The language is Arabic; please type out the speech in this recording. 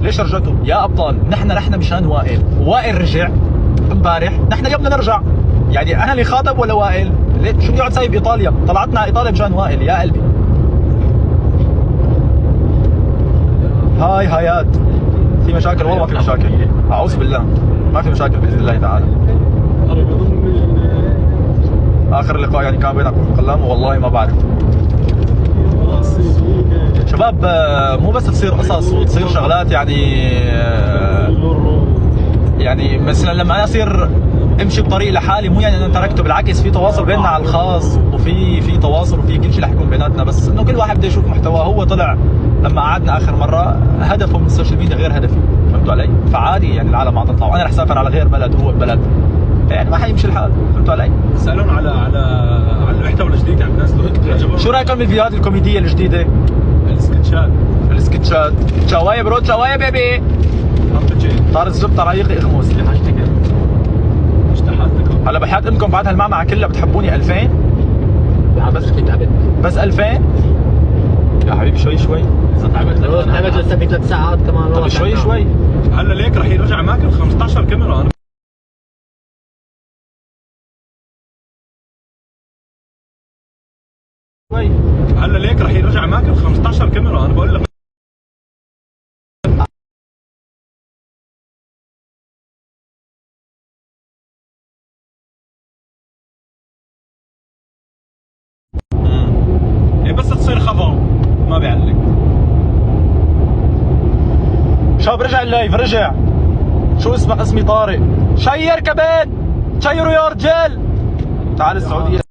ليش رجعتوا؟ يا ابطال نحن مشان وائل، وائل رجع امبارح، نحن اليوم بدنا نرجع. يعني انا اللي خاطب ولا وائل؟ شو بيقعد سايب ايطاليا؟ طلعتنا على ايطاليا مشان وائل يا قلبي. هاي هايات في مشاكل؟ والله ما في مشاكل، اعوذ بالله ما في مشاكل باذن الله تعالى. اخر لقاء يعني كان بينك وبين قلامه والله ما بعرف. شباب مو بس تصير قصص وتصير شغلات يعني مثلا لما انا اصير امشي بطريق لحالي مو يعني انا تركته، بالعكس في تواصل بيننا على الخاص وفي تواصل وفي كل شيء رح يكون بيناتنا، بس انه كل واحد بده يشوف محتواه. هو طلع لما قعدنا اخر مره هدفه من السوشيال ميديا غير هدفي، فهمتوا علي؟ فعادي يعني العالم عم تطلع وانا رح اسافر على غير بلد وهو ببلد، يعني ما حيمشي الحال، فهمتوا علي؟ سألون على المحتوى الجديد عم نازله، شو رايكم بالفيديوهات الكوميديه الجديده؟ السكتشات شوايه برو شوايه بيبي طار الزبطه رايق اخموس هلا بحياة امكم بعد هالمعمعة كلها بتحبوني 2000 بس 2000 يا حبيبي شوي تعبت لسه في 3 ساعات كمان. طب شوي هلا ليك رح يرجع ماكل 15 كاميرا. انا هلا ليك رح يرجع ماكل 15 كاميرا. انا بقول لك بس تصير خفا ما بيعلق. شباب رجع اللايف، رجع. شو اسمك؟ اسمي طارق. شير كمان، شيروا يا رجال. تعال السعودية.